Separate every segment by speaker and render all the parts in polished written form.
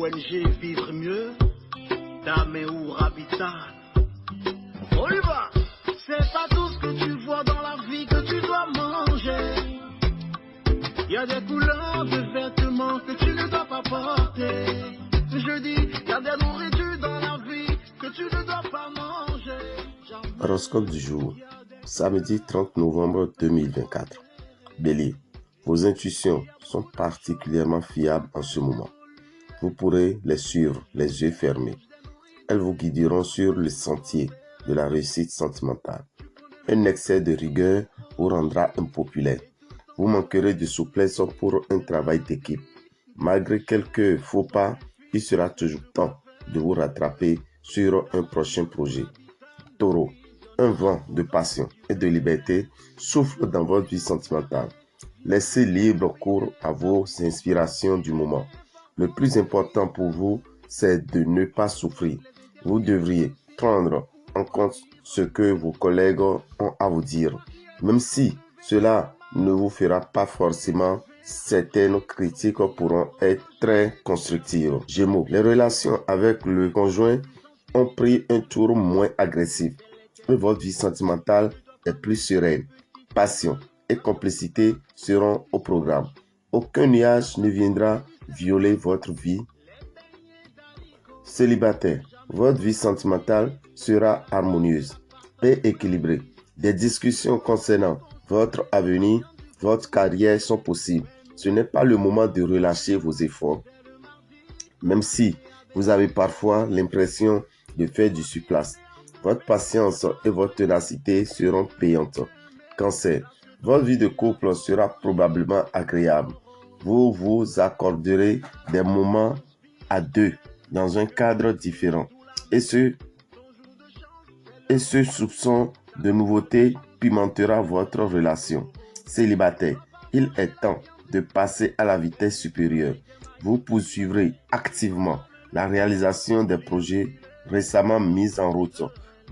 Speaker 1: ONG Vivre Mieux, Dame ou Habitat. On y va. C'est pas tout ce que tu vois dans la vie que tu dois manger. Il y a des couleurs de vêtements que tu ne dois pas porter. Je dis, il y a des nourritures dans la vie que tu ne dois pas manger.
Speaker 2: Horoscope du jour, samedi 30 novembre 2024. Bélier, vos intuitions sont particulièrement fiables en ce moment. Vous pourrez les suivre les yeux fermés. Elles vous guideront sur le sentier de la réussite sentimentale. Un excès de rigueur vous rendra impopulaire. Vous manquerez de souplesse pour un travail d'équipe. Malgré quelques faux pas, il sera toujours temps de vous rattraper sur un prochain projet. Taureau, un vent de passion et de liberté souffle dans votre vie sentimentale. Laissez libre cours à vos inspirations du moment. Le plus important pour vous, c'est de ne pas souffrir. Vous devriez prendre en compte ce que vos collègues ont à vous dire. Même si cela ne vous fera pas forcément, certaines critiques pourront être très constructives. Gémeaux, les relations avec le conjoint ont pris un tour moins agressif. Mais votre vie sentimentale est plus sereine. Passion et complicité seront au programme. Aucun nuage ne viendra violer votre vie. Célibataire, votre vie sentimentale sera harmonieuse et équilibrée. Des discussions concernant votre avenir, votre carrière sont possibles. Ce n'est pas le moment de relâcher vos efforts, même si vous avez parfois l'impression de faire du surplace. Votre patience et votre ténacité seront payantes. Cancer, votre vie de couple sera probablement agréable. Vous vous accorderez des moments à deux dans un cadre différent. Et ce soupçon de nouveauté pimentera votre relation. Célibataire, il est temps de passer à la vitesse supérieure. Vous poursuivrez activement la réalisation des projets récemment mis en route.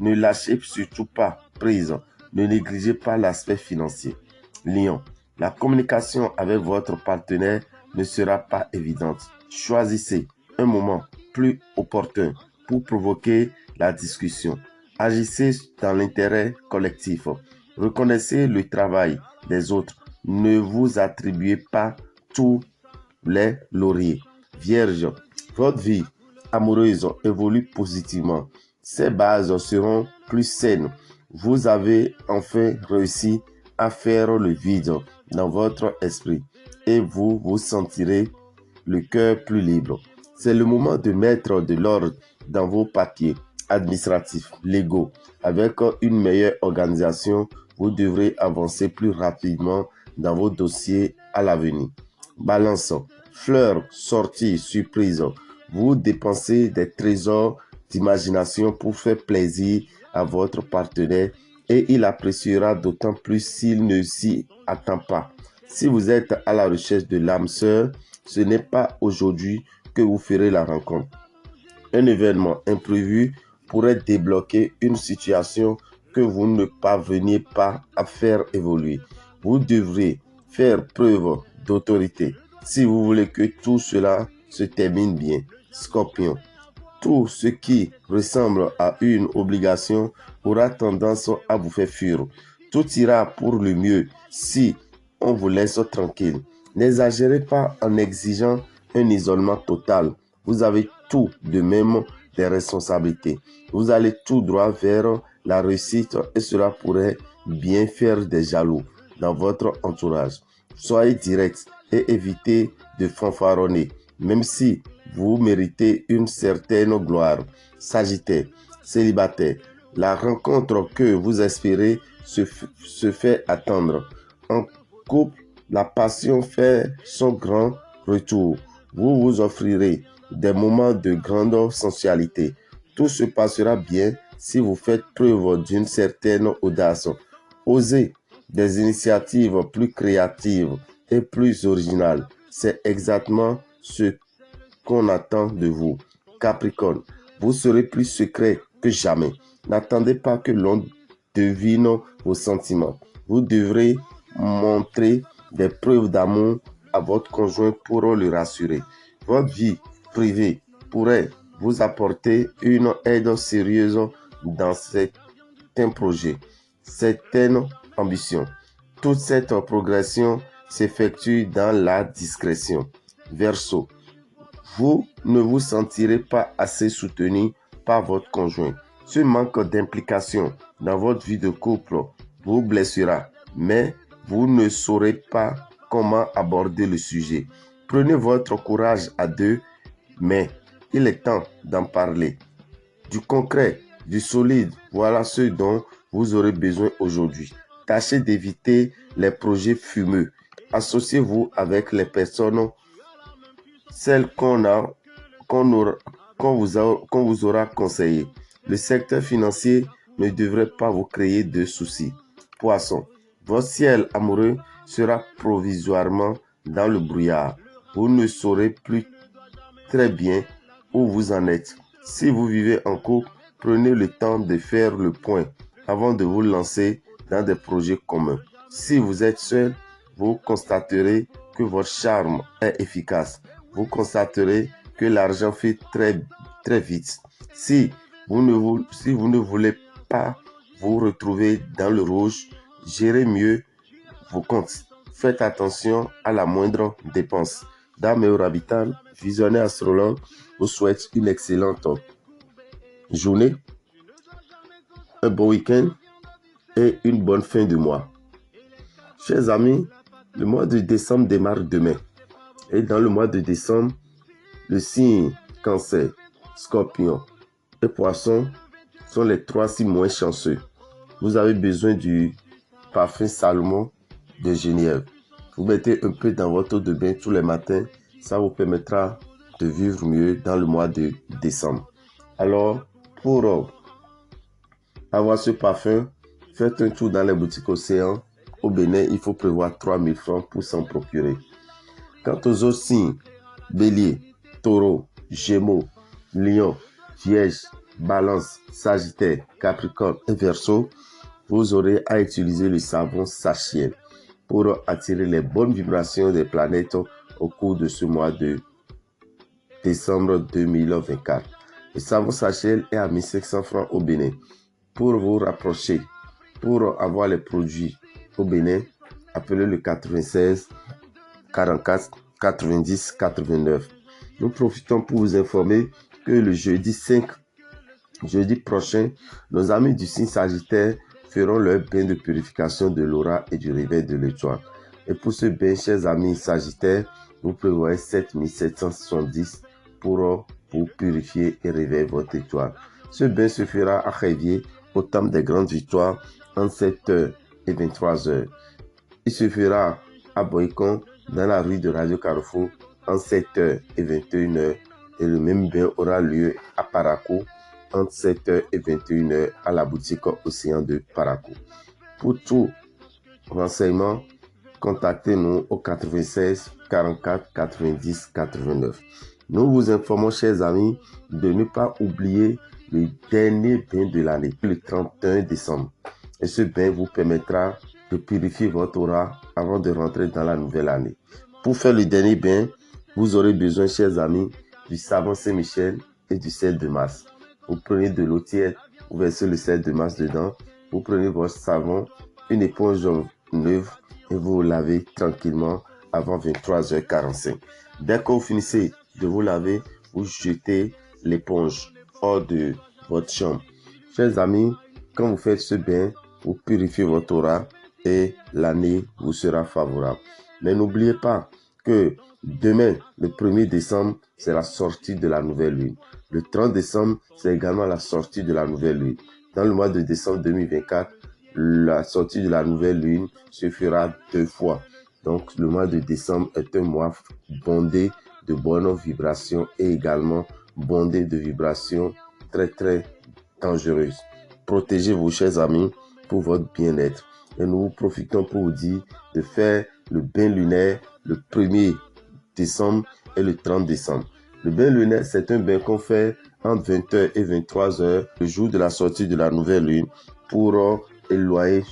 Speaker 2: Ne lâchez surtout pas prise. Ne négligez pas l'aspect financier. Lion, la communication avec votre partenaire ne sera pas évidente. Choisissez un moment plus opportun pour provoquer la discussion. Agissez dans l'intérêt collectif. Reconnaissez le travail des autres. Ne vous attribuez pas tous les lauriers. Vierge, votre vie amoureuse évolue positivement. Ses bases seront plus saines. Vous avez enfin réussi à faire le vide dans votre esprit et vous vous sentirez le cœur plus libre. C'est le moment de mettre de l'ordre dans vos papiers administratifs, légaux. Avec une meilleure organisation, vous devrez avancer plus rapidement dans vos dossiers à l'avenir. Balance, fleurs, sorties, surprises. Vous dépensez des trésors d'imagination pour faire plaisir à votre partenaire et il appréciera d'autant plus s'il ne s'y attend pas. Si vous êtes à la recherche de l'âme sœur, ce n'est pas aujourd'hui que vous ferez la rencontre. Un événement imprévu pourrait débloquer une situation que vous ne parveniez pas à faire évoluer. Vous devrez faire preuve d'autorité si vous voulez que tout cela se termine bien. Scorpion, tout ce qui ressemble à une obligation aura tendance à vous faire fuir. Tout ira pour le mieux si on vous laisse tranquille. N'exagérez pas en exigeant un isolement total. Vous avez tout de même des responsabilités. Vous allez tout droit vers la réussite et cela pourrait bien faire des jaloux dans votre entourage. Soyez direct et évitez de fanfaronner, même si vous méritez une certaine gloire. Sagittaire, célibataire, la rencontre que vous espérez se fait attendre. En couple, la passion fait son grand retour. Vous vous offrirez des moments de grande sensualité. Tout se passera bien si vous faites preuve d'une certaine audace. Osez des initiatives plus créatives et plus originales. C'est exactement ce qu'on attend de vous. Capricorne, vous serez plus secret que jamais. N'attendez pas que l'on devine vos sentiments. Vous devrez montrer des preuves d'amour à votre conjoint pour le rassurer. Votre vie privée pourrait vous apporter une aide sérieuse dans certains projets, certaines ambitions. Toute cette progression s'effectue dans la discrétion. Verseau, vous ne vous sentirez pas assez soutenu par votre conjoint. Ce manque d'implication dans votre vie de couple vous blessera, mais vous ne saurez pas comment aborder le sujet. Prenez votre courage à deux, mais il est temps d'en parler. Du concret, du solide, voilà ce dont vous aurez besoin aujourd'hui. Tâchez d'éviter les projets fumeux. Associez-vous avec les personnes, celles qu'on vous aura conseillées. Le secteur financier ne devrait pas vous créer de soucis. Poisson, votre ciel amoureux sera provisoirement dans le brouillard. Vous ne saurez plus très bien où vous en êtes. Si vous vivez en couple, prenez le temps de faire le point avant de vous lancer dans des projets communs. Si vous êtes seul, vous constaterez que votre charme est efficace. Vous constaterez que l'argent fait très vite. Si vous ne voulez pas vous retrouver dans le rouge, gérez mieux vos comptes. Faites attention à la moindre dépense. Dame et Orabital, visionnaire astrologue, vous souhaite une excellente journée, un bon week-end et une bonne fin de mois. Chers amis, le mois de décembre démarre demain. Et dans le mois de décembre, le signe Cancer, Scorpion et Poisson sont les 3 signes moins chanceux. Vous avez besoin du parfum Salomon de Genièvre. Vous mettez un peu dans votre eau de bain tous les matins. Ça vous permettra de vivre mieux dans le mois de décembre. Alors, pour avoir ce parfum, faites un tour dans les boutiques Océan. Au Bénin, il faut prévoir 3 000 francs pour s'en procurer. Quant aux autres signes, Bélier, Taureau, Gémeaux, Lion, Vierge, Balance, Sagittaire, Capricorne et Verseau, vous aurez à utiliser le savon Sachiel pour attirer les bonnes vibrations des planètes au cours de ce mois de décembre 2024. Le savon Sachiel est à 1500 francs au Bénin. Pour vous rapprocher, pour avoir les produits au Bénin, appelez le 96 44 90 89. Nous profitons pour vous informer que le jeudi prochain, nos amis du signe Sagittaire feront leur bain de purification de l'aura et du réveil de l'étoile. Et pour ce bain, chers amis Sagittaires, vous prévoyez 7770 pour vous purifier et réveiller votre étoile. Ce bain se fera à Révier, au temple des grandes victoires, entre 7h et 23h. Il se fera à Boycon, dans la rue de Radio Carrefour, entre 7h et 21h. Et le même bain aura lieu à Parakou, entre 7h et 21h, à la boutique Océan de Parakou. Pour tout renseignement, contactez-nous au 96 44 90 89. Nous vous informons, chers amis, de ne pas oublier le dernier bain de l'année, le 31 décembre. Et ce bain vous permettra de purifier votre aura avant de rentrer dans la nouvelle année. Pour faire le dernier bain, vous aurez besoin, chers amis, du savon Saint-Michel et du sel de Mars. Vous prenez de l'eau tiède, vous versez le sel de Mars dedans, vous prenez votre savon, une éponge neuve et vous vous lavez tranquillement avant 23h45. Dès que vous finissez de vous laver, vous jetez l'éponge hors de votre chambre. Chers amis, quand vous faites ce bain, vous purifiez votre aura et l'année vous sera favorable. Mais n'oubliez pas que demain, le 1er décembre, c'est la sortie de la nouvelle lune. Le 30 décembre, c'est également la sortie de la nouvelle lune. Dans le mois de décembre 2024, la sortie de la nouvelle lune se fera 2 fois. Donc, le mois de décembre est un mois bondé de bonnes vibrations et également bondé de vibrations très dangereuses. Protégez vos chers amis pour votre bien-être. Et nous profitons pour vous dire de faire le bain lunaire le 1er décembre et le 30 décembre. Le bain lunaire, c'est un bain qu'on fait entre 20h et 23h, le jour de la sortie de la nouvelle lune, pour éloigner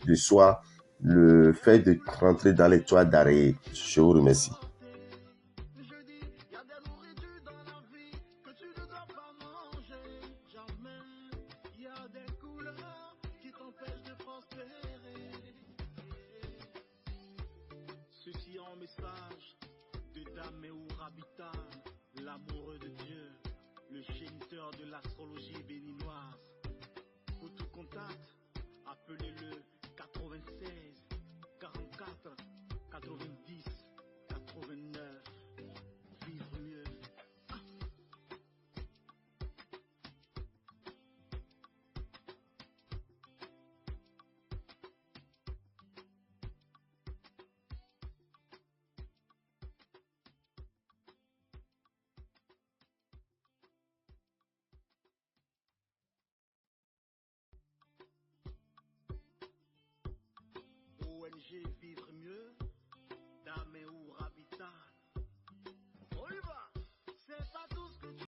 Speaker 2: de soi le fait de rentrer dans l'étoile d'araignée. Je vous remercie.
Speaker 1: un message de Dame Rabita, l'amoureux de Dieu, le géniteur de l'astrologie béninoise. Pour tout contact, appelez-le 96 44 90 89. Vivre mieux. ONG Vivre mieux.